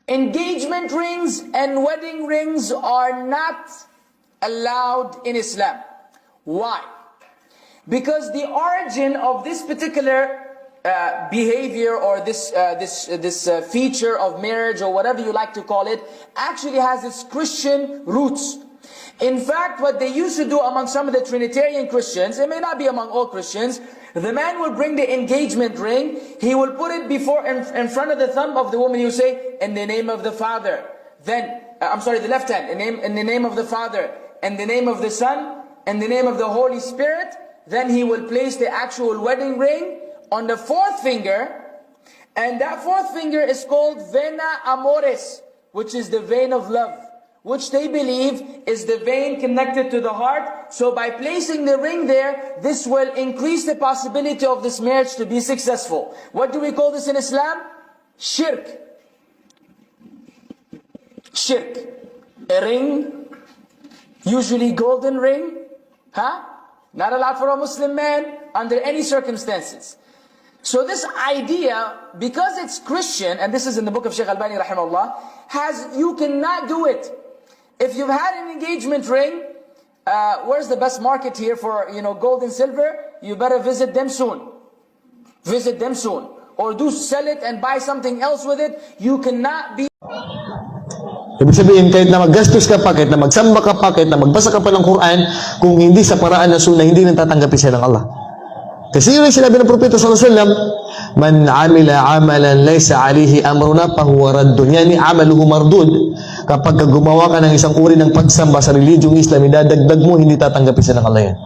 Engagement rings and wedding rings are not allowed in Islam. Why? Because the origin of this particular behavior or this feature of marriage or whatever you like to call it actually has its Christian roots. In fact, what they used to do among some of the Trinitarian Christians, it may not be among all Christians, the man will bring the engagement ring, he will put it in front of the thumb of the woman, he will say, in the name of the Father. Then, the left hand, in the name of the Father, in the name of the Son, in the name of the Holy Spirit. Then he will place the actual wedding ring on the fourth finger, and that fourth finger is called vena amoris, which is the vein of love, which they believe is the vein connected to the heart. So by placing the ring there, this will increase the possibility of this marriage to be successful. What do we call this in Islam? Shirk. Shirk. A ring, usually golden ring, not allowed for a Muslim man under any circumstances. So this idea, because it's Christian, and this is in the book of Shaykh Albani rahimahullah, you cannot do it. If you've had an engagement ring, where's the best market here for gold and silver? You better visit them soon. Visit them soon. Or do sell it and buy something else with it. You cannot be... Ibig sabihin, kahit na maggastos ka pa, kahit na magsamba ka pa, kahit na magbasa ka pa ng Quran, kung hindi sa paraan ng sunnah, hindi nang tatanggapin siya ng Allah. Kasi yun ang sinabi ng Propeta sallallahu alaihi wasallam, man amila amalan laysa alayhi amruna fahuwa raddun. Yani amaluhu mardud. Kapag gumawa ka ng isang uri ng pagsamba sa religyong Islam, idadagdag mo, hindi tatanggapin siya ng Allah yan.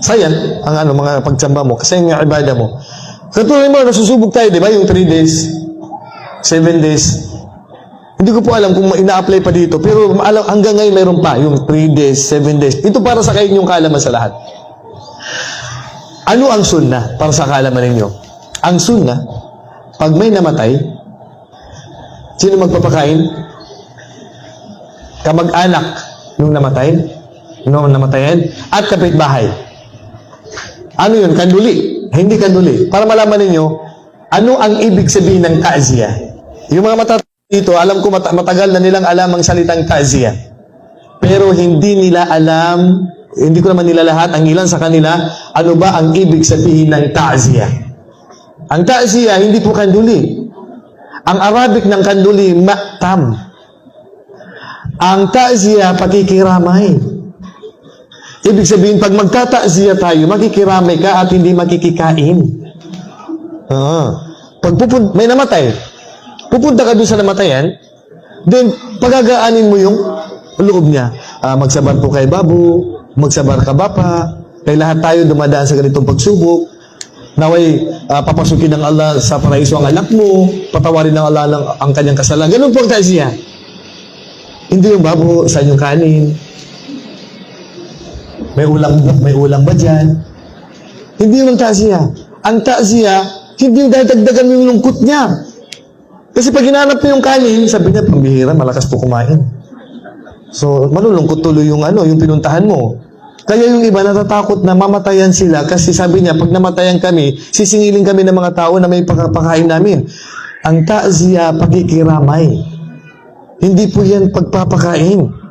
Sayang ang mga pagsamba mo, kasi yung ibadah mo. Katulad mo, nasusubok tayo, di ba? Yung 3 days, 7 days. Hindi ko po alam kung ina-apply pa dito, pero hanggang ngayon mayroon pa, yung 3 days, 7 days. Ito para sa kayo yung kaalaman sa lahat. Ano ang sunnah para sa kaalaman ninyo? Ang sunnah, pag may namatay, sino magpapakain? Kamag-anak nung namatayan, at kapitbahay. Ano yun? Kanduli. Hindi kanduli. Para malaman ninyo, ano ang ibig sabihin ng ta'ziyah? Yung mga matatanda dito, alam ko matagal na nilang alam ang salitang ta'ziyah. Pero hindi nila alam, hindi ko naman nila lahat, ang ilan sa kanila, ano ba ang ibig sabihin ng ta'ziyah? Ang ta'ziyah, hindi po kanduli. Ang Arabic ng kanduli, ma'tam. Ang ta'ziyah, pakikiramay. Ibig sabihin, pag magtata'ziyah tayo, makikiramay ka at hindi makikikain. May namatay, pupunta ka doon sa namatayan, then pagagaanin mo yung loob niya. Magsabar po kay Babu, magsabar ka ba pa, kay lahat tayo dumadaan sa ganitong pagsubok, naway papasukin ng Allah sa paraiso ang anak mo, patawarin ng Allah ang kanyang kasalanan. Ganun po ang ta'ziyah. Hindi yung Babu, saan yung kanin? May ulang ba dyan? Hindi yung ta'ziyah. Ang ta'ziyah, hindi yung dadagdagan mo yung lungkot niya. Kasi pag hinanap mo yung kanin, sabi niya, pambihira, malakas po kumain. So, malulungkot tuloy yung pinuntahan mo. Kaya yung iba natatakot na mamatayan sila kasi sabi niya, pag namatayan kami, sisingilin kami ng mga tao na may pagpapakain namin. Ang ta'ziyah, pagkikiramay. Hindi po yan pagpapakain.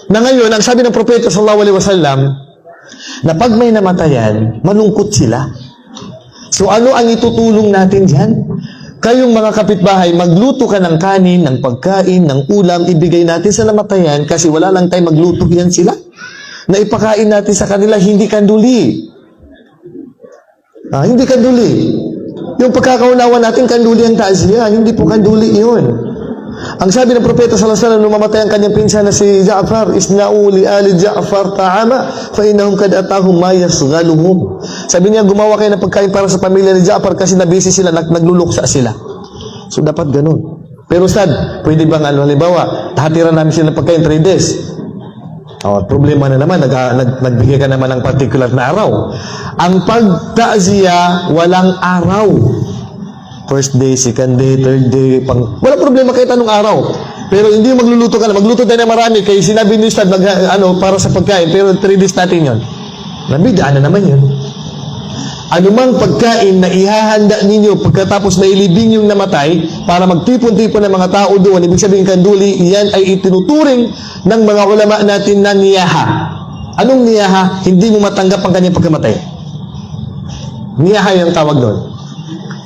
Na ngayon, ang sabi ng Propeta sallallahu alaihi wasallam, na pag may namatayan, malungkot sila. So, ano ang itutulong natin dyan? Kayong mga kapitbahay, magluto ka ng kanin, ng pagkain, ng ulam, ibigay natin sa namatayan kasi wala lang tayo magluto yan sila. Na ipakain natin sa kanila, hindi kanduli. Hindi kanduli. Yung pagkakaunawa natin, kanduli ang ta'ziyah, hindi po kanduli yun. Ang sabi ng Propeta sallallahu alaihi wasallam nung mamatay ang kanyang pinsan na si Ja'far, isna'u li ali Ja'far ta'ama fa innahum kad atahum ma yasghaluhum. Sabi niya, gumawa kayo ng pagkain para sa pamilya ni Ja'far kasi nabisi sila, nagluluksa sila. So dapat ganun. Pero Ustad, pwede bang halimbawa, hatiran namin sila ng pagkain 3 days. Problema na naman, nagbigay ka naman ng particular na araw. Ang pagta'ziyah, walang araw. First day, second day, third day, wala problema kahit anong araw. Pero hindi yung magluluto ka na. Magluto tayo na marami. Kaya sinabi ni Ustad, para sa pagkain. Pero 3 days natin yun. Nabidaan na naman yun. anumang pagkain na ihahanda ninyo pagkatapos na ilibing yung namatay para magtipon-tipon ng mga tao doon, ibig sabihin kanduli, iyan ay itinuturing ng mga ulama natin na niyaha. Anong niyaha? Hindi mo matanggap ang kanyang pagkamatay. Niyaha yung tawag doon.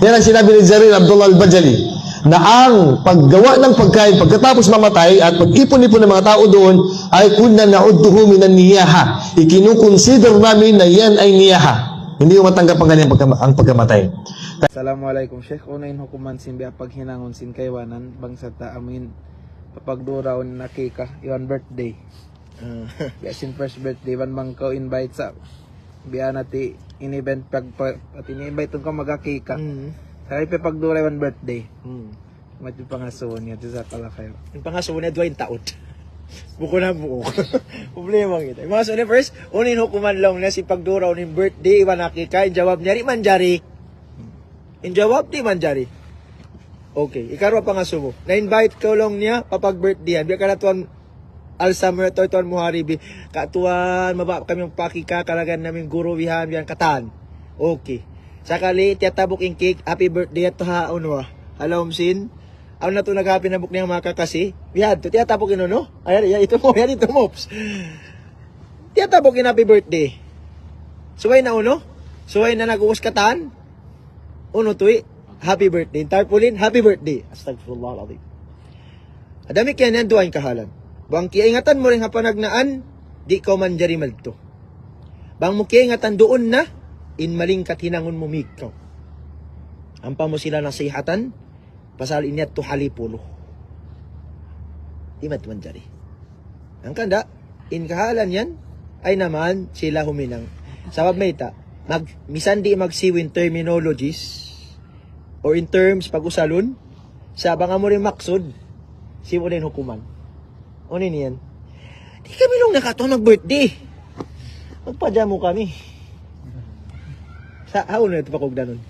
Yan ang sinabi ni Jarir Abdullah al-Bajali, na ang paggawa ng pagkain pagkatapos mamatay at pag-ipon-ipon ng mga tao doon ay kunna na'udduhu minan niyaha. Ikinukonsider namin na yan ay niyaha. Hindi mo matanggap ang kanyang pagkamatay. Assalamualaikum Syekh. Unain hukuman sin biya paghinangon sin kaywanan bangsa ta amin papagduraw na kika yon birthday. Biya sin first birthday wan bang invite sa biya nati in-event pati ni-invite ko magakika. Sabi pa pagduraw wan birthday. Mati pangaso niya sa kala kayo. Yung pangaso na duwain taon. Buko na buko. Problema kita. Mga so first, unin hukuman lang na si pagduraw ng birthday, iwan nakika, yung jawab niya, manjari. Yung jawab, di manjari. Okay, ikarwa pangaso mo. Na-invite ko lang niya, papag-birthday yan. Biya ka na tuwan, Alzheimer, tuwan muharibi. Katuan, maba kami yung pakika, kalagan namin guru, bihan, bihan, katan. Okay. Sakali, tiyatabok yung cake, happy birthday at haon wa. Alam sin, ano na ito nag-happy na book niyang makakasi? Bihan, to, tiyatabok yun, no? Ayan, ito mo, yan ito mo. Tiyatabok yung happy birthday. Suway na uno? Suway na nag-uwas katan? Uno tuwi, happy birthday. Tarpaulin, happy birthday. Astagfirullahaladzim. Adami kaya niyan, duwain kahalan. Bang kiingatan mo rin hapanagnaan, di ko man jari malto. Bang mo kiingatan doon na, in malingkat hinangon mo mikaw. Ampa mo sila nasihatan, pasal inyat to halipulo. Di man jari. Ang kanda, in kahalan yan, ay naman sila huminang. Sabab may ta, misan di magsiwin terminologies, or in terms pag-usalon, sa banga mo rin maksud, siwo rin hukuman. O niyan? Di kami nung nakataon nag-birthday. Magpadya mo kami. Sa haon na ito pa kog danon.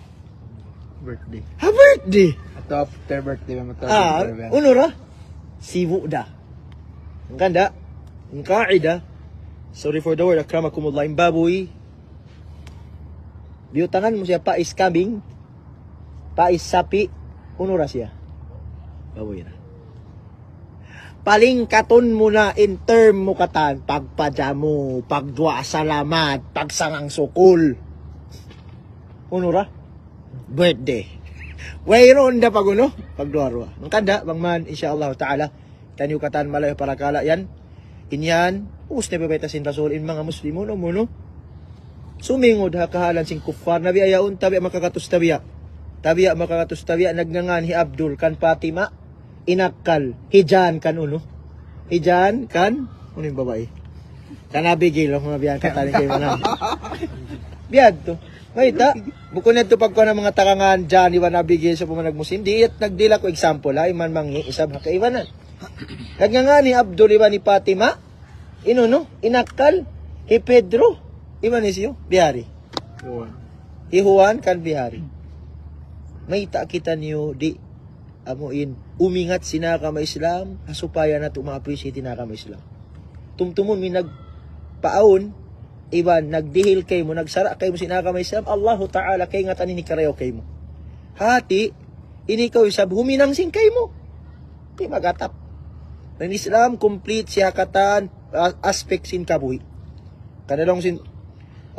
Birthday. Ha, birthday! Ato after birthday ba matawag? Uno ra? Siwu da. Ang kanda, ang kaida, sorry for the word, akramakumullah, yung baboy, biutangan mo siya, pais kambing, pais sapi, uno ra siya. Baboy ra. Palingkaton mo na in term mo katan, pagpadya mo, pagdwa salamat, pagsangang sukul. Uno ra? Birthday. Wayron da paguno, pagduarwa. Ang kanda, bang man, insyaAllah ta'ala, tanyo katan malayo para kala yan, inyan, usne bebeta sin rasul in mga muslimo, no muno, sumingod ha kahalan sing kuffar, nabi ayaun, tabi makakatus tabiya, nagngangan hi Abdul, kan Fatima, inakal, hijan kan uno, hijan kan, uno yung babae, kanabigil, mga biyan katanin kayo mga, biyad to, Mayta, buko na ito pagko ng mga takangan dyan, iwan nabigay sa pumanagmusin. Di at nagdila ko example ha, iman mangi, isab ha kaiwanan. Nagnga ni Abdul, iwan ni Fatima, no, inakal, hi Pedro, iwan ni siyo, bihari. Hi Juan kan bihari. Mayta kita niyo, di, amuin, umingat sinaka ma Islam, hasupaya na ito ma-appreciate sinaka ma Islam. Tumtumon, may nagpaon, iban, nagdihil kay mo, nagsara kay mo sinaka may Islam, Allahu Ta'ala kay nga tanin ni karayaw kay mo. Hati, inikaw isab, huminang sing kay mo. Di magatap. Ng Islam, complete siya katan, aspect sin kabuhi. Kanalong sin,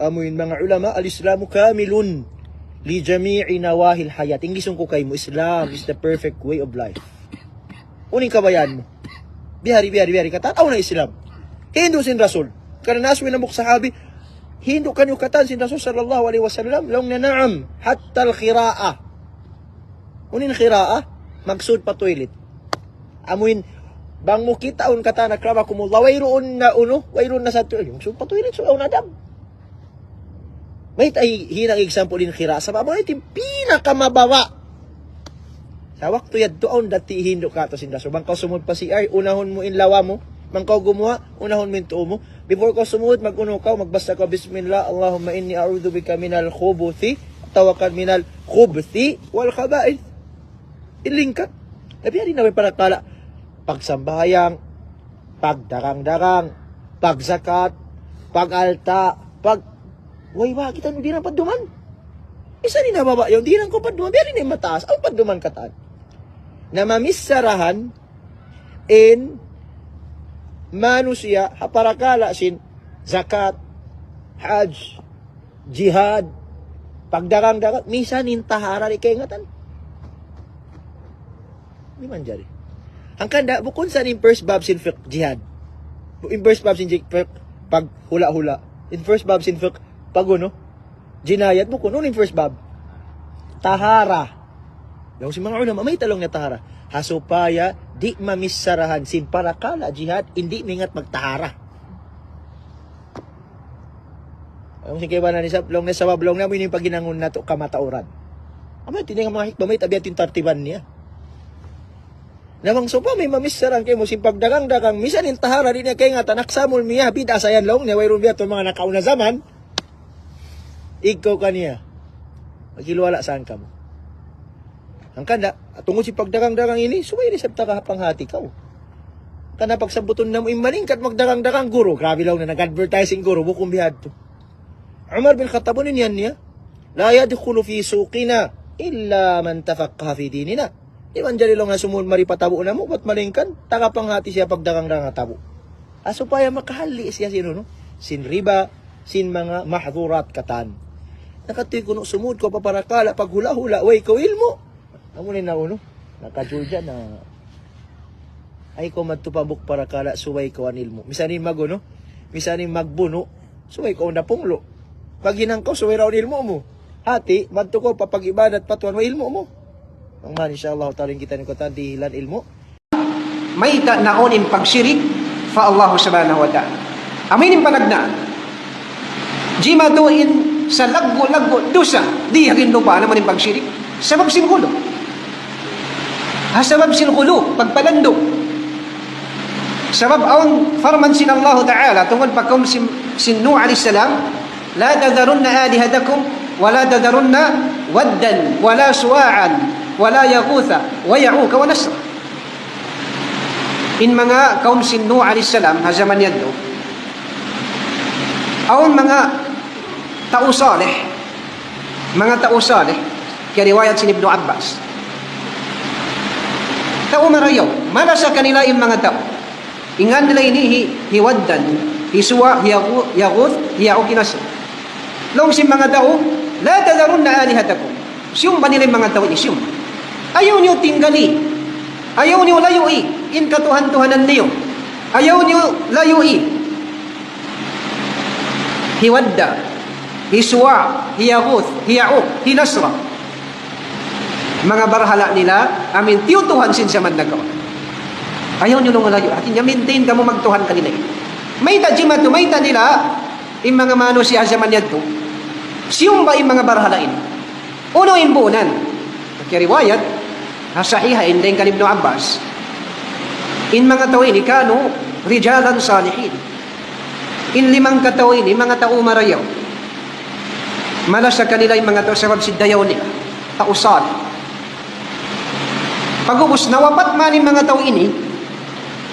amuin mga ulama, al-Islamu kamilun, li jami'i nawahil hayat. Inglisong ko kay mo, Islam is the perfect way of life. Uning kabayan mo. Bihari, katan, aw na Islam. Hindu sin Rasul. Karena naswi na sahabi, Hindu kanyo katan sin Rasul sallallahu alaihi wasallam, long na naam, hatta al-khira'a. Unin khira'a, magsud pa toilet. Amuin, bang mo kitaon kata na kramakumullah, wayroon na uno, wayroon na sa toilet. Magsud pa toilet, so na dam. May tay hinang example din khira'a, sa babae, itim pinakamabawa. Sa waktu yad doon, dati Hindu ka to sin Rasul. Bang kau sumud pa si ay, unahon mo in lawa mo, bang kau gumawa, unahon mo in tuo mo. Before ko sumuot, mag-uno ka, magbasta ka, Bismillah, Allahumma inni a'udhu bika minal khubuthi, tawakan minal khubthi, wal khaba'ith. Ilingkat. Tapi hari na may parakala, pagsambayang, pagdarang-darang, pagzakat, pagalta, way, kita hindi na paduman. Isa ni nababa yung di lang ko paduman, pero ni mataas, ang paduman kataan. Na mamissarahan in manusia haparakala sin zakat, hajj, jihad, pagdagang-dagat, misan in tahara ni kaingatan. Di man jari. Ang kanda, bukod sa in first bab sin fiqh jihad. In first bab sin fiqh pag hula-hula. In first bab sin fiqh pag ano, jinayat mo kuno in first bab. Tahara. Yung si mga ulama, may talong na tahara. Hasupaya, di mamissarahan sin parakala jihad, hindi mingat magtahara. Yung si kaya na ni sablong na sabablong na mo yung paginangon na to kamatauran. Amay, tinang mga hikba, may tabiat yung tartiban niya. Namang sopa, may mamissarahan kayo mo sin pagdagang-dagang, misan yung tahara, di niya kaya nga tanaksamol miya, bida sayan long, niya wayroon biya itong mga nakauna zaman, ikaw kaniya. Maghiluwala saan ka mo. Ang kanda, tungod si pagdagang-dagang ini, sumay ni sabta kahapanghati ka. Kana pagsambuton na mo imalingkat magdagang-dagang guro. Grabe lang na nag-advertising guro, bukong bihad to. Umar bin Khattab niyan niya, la yadkhulu fi suqina illa man tafaqaha fi dinina. Di man dyan lang nga sumul maripatabo na mo, ba't malingkan? Takapanghati siya pagdagang-dagang tabo. Aso pa yung makahali siya sino, no? Sin riba, sin mga mahdurat katan. Nakatuloy ko no, sumud ko paparakala, pag hula-hula, way ko ilmo. Amo ni na uno, nakajulja na ay ko magtupabok parakala, suway ko anilmo. Misanin maguno, misanin magbuno, suway ko na punglo. Pag hinang ko, suway raw ilmo mo. Hati, madto ko papag-ibadat patuan mo ilmo mo. Ang man, insyaAllah, taling kita ni Kotan, dihilan ilmo. May naonin pagsyirik fa Allah subhanahu wa ta'ala. Aminin panagnaan. Di matuin sa laggo-laggo dosa, di yakin lupa naman yung pagsyirik. Sabab singulo. Sabab singulo, pagpalandok. Sabab ang farman sin Allah Ta'ala, tungkol pagkaum sin Nuh a.s. La tadarunna alihatakum, wala tadarunna waddan, wala suwa'an, wala yaghutha, wa ya'uka, wa nasra. In mga kaum sin Nuh a.s. hazaman yaddo, aon mga tao salih, kaya riwayat sin Ibn Abbas, tao marayaw, mana sa kanila yung mga tao, ingan nila ini hiwaddan, hisuwa, hiyaguth, hiyaukinas. Long si mga tao, la tadarun na alihatakum. Siyong ba nila yung mga tao? Siyong. Ayaw niyo tinggali. Ayaw niyo layui. In katuhan-tuhanan niyo. Ayaw niyo layui. Hiwadda, hiswa, hiyaguth, hiyau, hinasra. Mga barhala nila, amin, tiyutuhan sin sa mandagaw. Ayaw niyo nung layo. Atin niya, maintain ka mo magtuhan kanila. May tajimatu, may nila, yung mga manusia sa manyad to, siyong ba yung mga barhalain? Uno imbunan. Kaya riwayat, sahiha, hindi yung kanib no Abbas, in mga tawin, ikano, rijalan salihin. In limang katawin, yung mga tao marayaw. Malas sa kanila yung mga tao, sabab sidayaw nila, tao salih. Pagubos, nawapat man yung mga tao ini,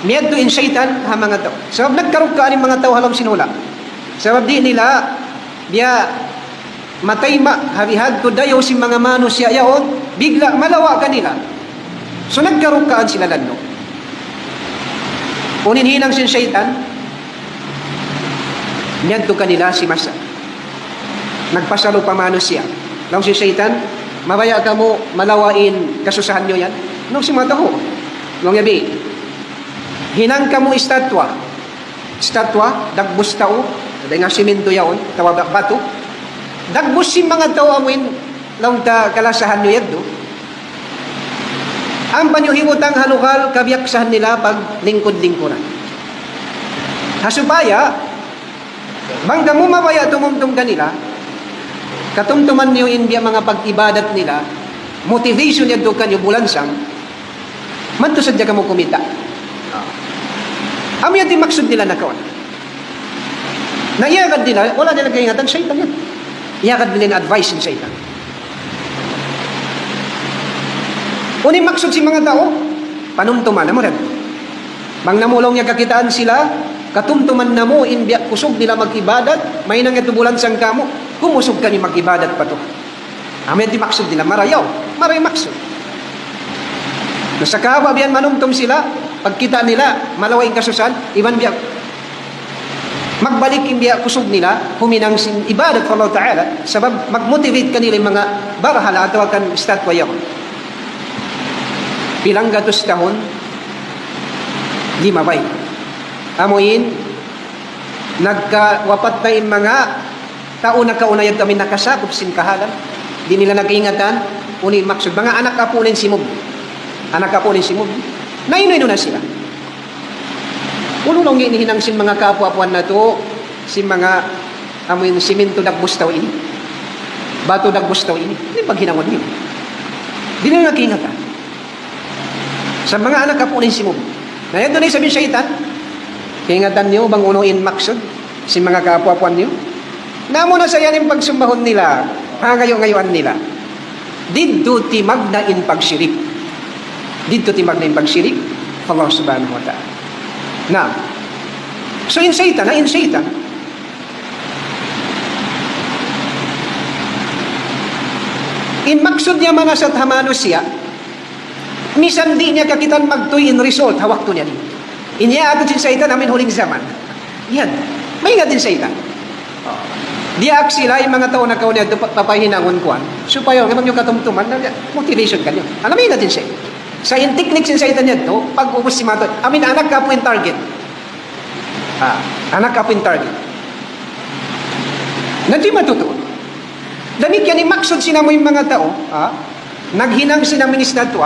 miyadto in syaitan ha mga tao. Sabab nagkarog ka ang mga tao halang sinula. Sabab di nila, biya matay harihad ko dayaw si mga manusia yaon, bigla malawa ka nila. So nagkarog kaan sila lalo. Unin hinang sin syaitan, miyadto kanila si Masa. Nagpasalo pa manusia. Lang si syaitan, mabaya ka mo malawain kasusahan nyo yan. Nung si mga tao, nung yabi, hinang ka mo estatwa, dagbus tao, dahil nga simento yaon, tawabak bato, dagbus si mga tao amuin, lang ta kalasahan nyo yaddo, ang panyuhimutang halukal, kabiyaksahan nila pag lingkod-lingkuran. Hasupaya, bangga mo mabaya tumumtum kanila, katumtuman niyo India mga pag-ibadat nila, motivation yaddo kanyo bulansang, manto sadya ka mo kumita. Amo yan din maksud nila na kawan. Naiyagad nila, wala nila kaingatan, syaitan yan. Iyagad nila advice ng syaitan. Uning maksud si mga tao, panumtuman na mo rin. Mang namulong niya kakitaan sila, katumtuman na mo, inbiyak kusog nila mag-ibadat, may nangatubulan sang kamo, kumusog ka ni mag-ibadat pa to. Amin di maksud nila, marayaw. Maray maksud. Nasa kawa biyan manumtum sila, pagkita nila, malaway kasusan, iban biya, magbalik yung biya kusog nila, huminang sin ibadat for Allah Ta'ala, sabab mag-motivate kanila yung mga barahala atau kan statwa yaw. Pilang gatos tahon, 5 bay. Amuin, nagkawapat na yung mga tao na kaunayag kami nakasakop sin kahalan. Di nila nag-ingatan, unin maksud. Mga anak kapunin simog. Anak kapunin simog. Nainoy na sila. Ulo nang hinihinang sin mga kapwa-puan na to, si mga amoy simento dagbustaw ini. Bato dagbustaw ini. Hindi paghinangon nila. Di nila nag-ingatan. Sa mga anak kapunin simog. Ngayon doon ay sabihin syaitan, ingatan niyo bang unuin maksud si mga kapwa-puan niyo? Namo na sa yan yung pagsumbahon nila, ngayon nila. Dito timag na in pagsyirik. Dito timag na in pagsyirik, Allah subhanahu wa ta'ala. Now, so in Satan, in maksud niya manasat hamano siya, misan di niya kakitan magtuy in result, hawak to niya din. Inya ato sin Satan amin huling zaman. Yan, may nga din Satan. Diak sila yung mga tao na kaunay ito papahinangon kuan. Supaya yung katumtuman, motivation kanyo. Alam mo yung natin siya. Sa yung technique sin Satan niya ito, pag-ubos si Mato, amin anak ka po yung target. Anak ka po yung target. Nanti matutuon. Danik yan, imaksod sila mo yung mga tao, naghinang sila ministad to,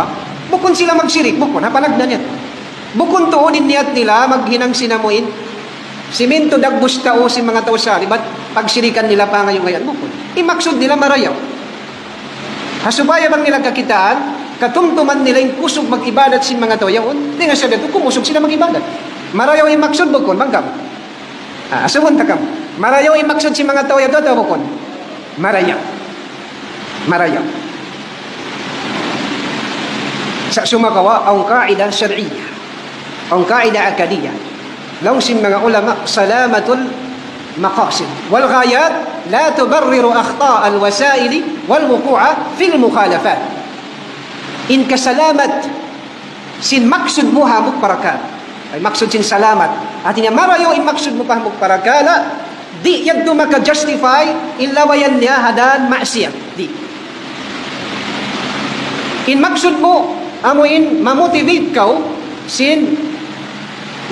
bukon sila magsirik, bukon, panagdan yan. Bukon tuunin niyat nila, maghinang sinamuin, simento dagbus tao si mga tao sa ba't pagsirikan nila pa ngayon bukon. Imaksod nila marayaw. Hasubaya bang nila kakitaan, katumtuman nila yung kusog mag-ibadat si mga tao yun, di nga sabi ito, kumusog sila mag-ibadat. Marayaw imaksod bukon, manggam. Asubon takam. Marayaw imaksod si mga tao yun, ito bukon. Marayaw. Sa sumakawa, ang kaida syar'iyya, ang kaida akadiyya, lawsin mga ulama, salamatul maqasid. Wal ghayat, la tubarriru akhta' al-wasaili wal wuku'a fil mukhalafat. In kasalamat, sin maksud mo hamok parakat. Ay maksud sin salamat. At inya marayo in maksud mo hamok parakala, di yagdo maka-justify ilawayan niya hadan maksiyat. Di. In maksud mo, amuin, mamotivate ka sin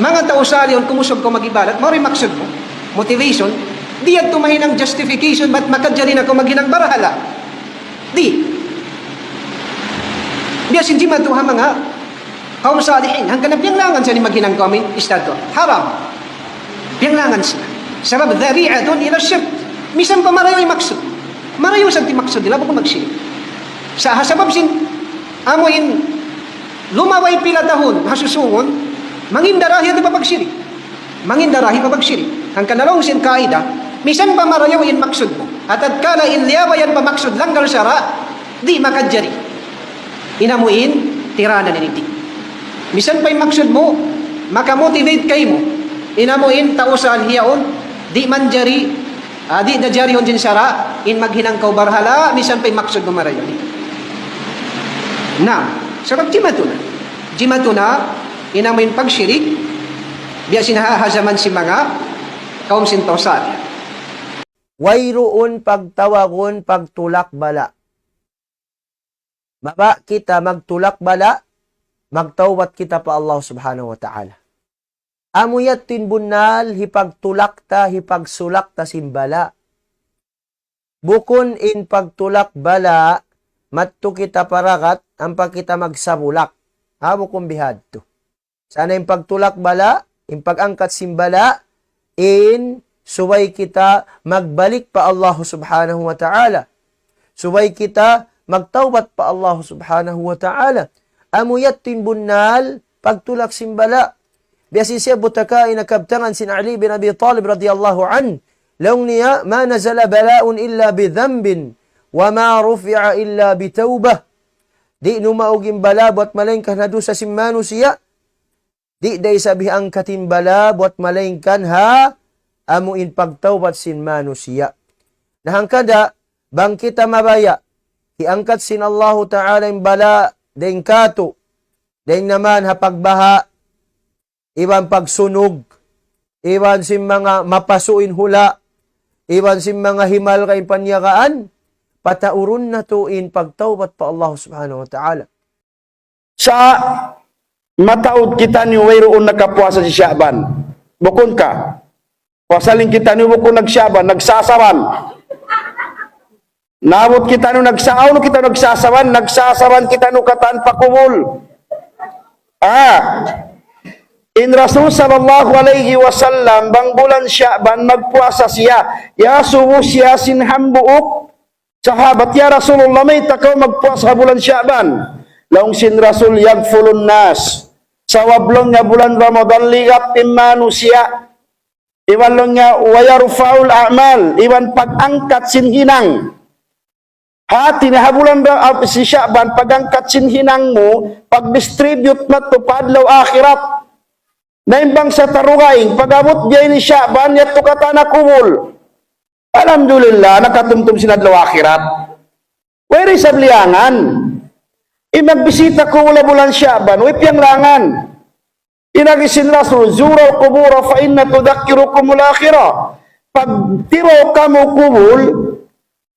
mga tao sa aliyon, kumusog ko mag-ibadat, mauri maksud mo, motivation, di yan tumahin ang justification, ba't makadyarin ako maghinang barahala? Di. Biyasin di matuha mga kaum salihin, hanggang na piyanglangan siya ni maghinang kami, istado. Haram. Piyanglangan siya. Sabab, dhari'atun ila shirk. Misan pa marayo yung maksud. Marayo sa timaksud nila, bako magsirik. Sa hasabab sin, amuin, lumaway pila tahon, hasusungon, mangindarahi at ipapagsirik. Mangindarahi papagsirik. Ang kanalong sin kaida, misan pa marayaw yung maksud mo. At kala inliyawayan pa maksud langgal syara, di makadjari. Inamuin, tirana niniti. Misan pa yung maksud mo, makamotivate kayo mo. Inamuin, tao sa alhiyaon, di manjari, di najari hon din syara, in maghinang kau barhala, misan pa yung maksud mo marayaw. Na, sarap jimatuna, inamoy pagsyirik, biya sinahahazaman si mga kaum sintosan. Wayroon pagtawagon pagtulak bala. Maba kita magtulak bala, magtawat kita pa Allah subhanahu wa ta'ala. Amuyat tinbunal, hipagtulak ta, hipagsulak ta simbala. Bukon in pagtulak bala, matto kita parakat, ang pagkita magsabulak. Bukon bihad to. Sana yung pagtulak bala, yung pag-angkat simbala, in suway kita magbalik pa Allah subhanahu wa ta'ala. Suway kita magtawbat pa Allah subhanahu wa ta'ala. Amuyat tinbunal, pagtulak simbala. Biyasin siya butaka inakabtangan sin Ali bin Abi Talib radiyallahu an. Laung niya, ma nazala balaun illa bidhambin, wa ma rufi'a illa bitawbah. Di numauging bala, buat malengkah na doon sa simmano siya. Di day sabi ang katimbala, buat malengkan ha, amuin pagtawbat sin manusia. Nahangkada, bang kita mabaya, Iangkat sin Allahu Ta'ala yung bala, deng kato, deng naman hapagbaha, iwan pagsunog, iwan sin mga mapasuin hula, iwan sin mga himal kay panyagaan, pataurun na tuin pagtawbat pa Allah Subhanahu wa Ta'ala. Sa mataod kita ni wayroon nakapuasa si Syaban. Bukon ka. Pasaling kita ni bukon nagsyaban, nagsasaban. Nabot kita no nagsaaw no kita nagsasaban kita no kataan pakumul. In Rasul sallallahu alaihi wasallam bang bulan Syaban magpuasa siya. Ya subuh siya sinhambuok. Sahabat, ya Rasulullah, may takaw magpuasa bulan Syaban. Laong sin Rasul yagfulun nas. Sa wablong nga bulan Ramadan ligat timanu siya. Iwan lang nga wayarfaul a'mal. Iwan pag-angkat sin hinang. Hati na bulan si Syaban, pag-angkat sin hinang mo, pag-distribute na to padlaw akhirat. Naimbang sa tarugaing, pag-abot diya ni Syaban, yato katana kumul. Alhamdulillah, nakatumtum sinadlaw akhirat. Where is sabliangan? Magbisita ko wala bulan Syaban, wipyang langan. Inagisin Rasul, zuraw kubura fa inna tudakkirukumul akhirah. Pag tiro ka mo kubul,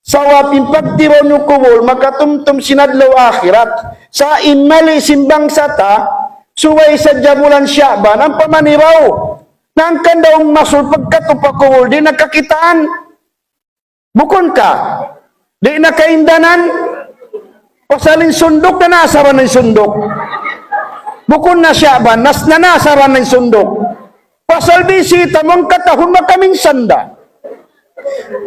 sawapin pag tiro nyo kubul, makatumtum sinadlaw akhirat. Sa imali simbang sata, suway sa bulan Syaban, ang pamaniraw. Nang kandaong masul pagkatupa kubul, di nakakitaan. Bukon ka, di nakaindanan. Pasalin sundok na nasaran ng sundok. Bukon na Syaban, nasaran ng sundok. Pasal bisita mong katahon makaming sanda.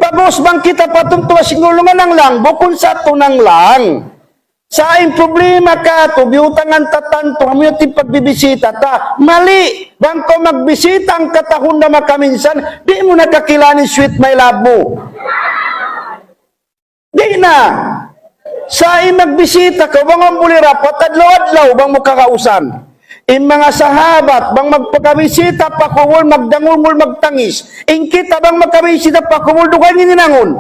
Pagos bang kita patuntua singulungan ng lang, bukon sa tunang lang. Sa aing problema ka to, biutangan tatanto, kami pagbibisita ta. Mali, bang ko magbisita ang katahon na makaminsan, di mo nakakilanin sweet my love mo. Di na. Sa magbisita ka, bang ang muli rapat, adlaw-adlaw, bang makakausan. In mga sahabat, bang magpagabisita, pakumul, magdangulmul, magtangis. In kita, bang magkabisita, pakumul, dugan yung ninangon.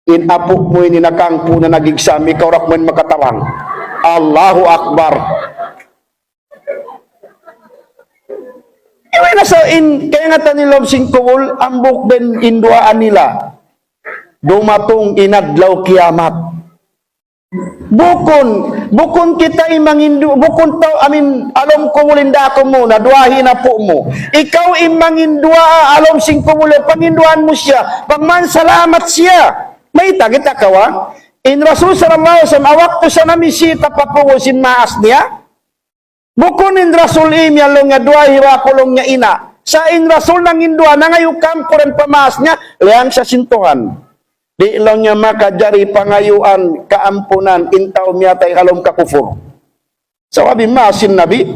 In apok mo yung ninakangpo na nagigsami, kaurak mo yung makatarang. Allahu Akbar. Iway na sa kaya nga tanilom sing kumul, ambok ben induaan nila. Dumatong inadlaw kiamat. Bukon kita imangindu, bukon tao, alam ko mulinda ako muna, duwahin na po mo. Ikaw imangindua, alam sing kumulo, panginduan mo siya, pagman salamat siya. May tagita kawa. In Rasul sallallahu alaihi wasallam, awak to sa namisita papungusin maas niya. Bukon in Rasul imyalong nga duwahi wakulong nga ina. Sa in Rasul nang indua, nangayukam ko rin pamaas niya, liang sa sintuhan. Di lang niya makajari pangayuan, kaampunan, intaw miya tay halom kakufur. Sawab masin nabi,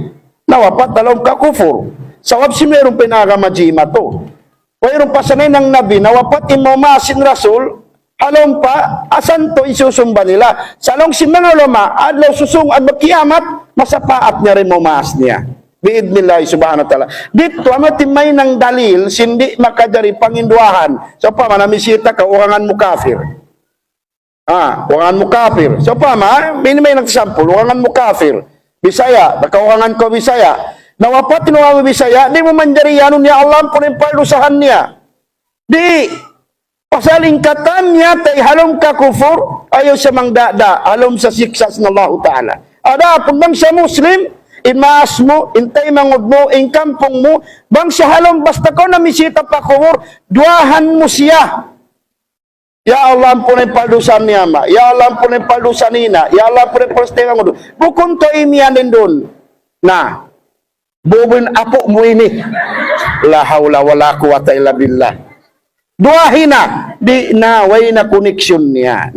nawapat halom kakufur. Sawab si merong pinakamajima to. Mayroon pa sanay ng nabi, nawapat imo masin Rasul, halom pa, asan to isusumba nila. Salong si mga ulama, adlaw susung at magkiamat, masapaat niya rin mo maas niya. Biidnillahi subhanahu wa ta'ala. Dito, amatimay ng dalil, sindi makadari panginduahan. So pa, manamisita ka, urangan mo kafir. Urangan mo kafir. So pa, minimay ng sampul, urangan mo kafir. Bisaya, nakaurangan ko Bisaya. Nawapat tinuwa mo Bisaya, di mo manjariyanon niya Allah, punin palusahan niya. Di, pasaling katan niya, tay halom ka kufur, ayaw siya mangdada, halom sa siksas ng Allah ta'ala. Ada, kung bang siya Muslim, in maas mo, in tay mangod mo, in kampong mo, bang siya halong basta ko na misita pa kumur, duahan mo siya. Ya Allah po na palusan niya ma, ya Allah po na palusan nina, ya Allah po na palusan niya. Bukon to imiyanin dun, na, bubun apo mo ini, la hawla wala quwata illa billah. Duahin na, di na, way na connection niya.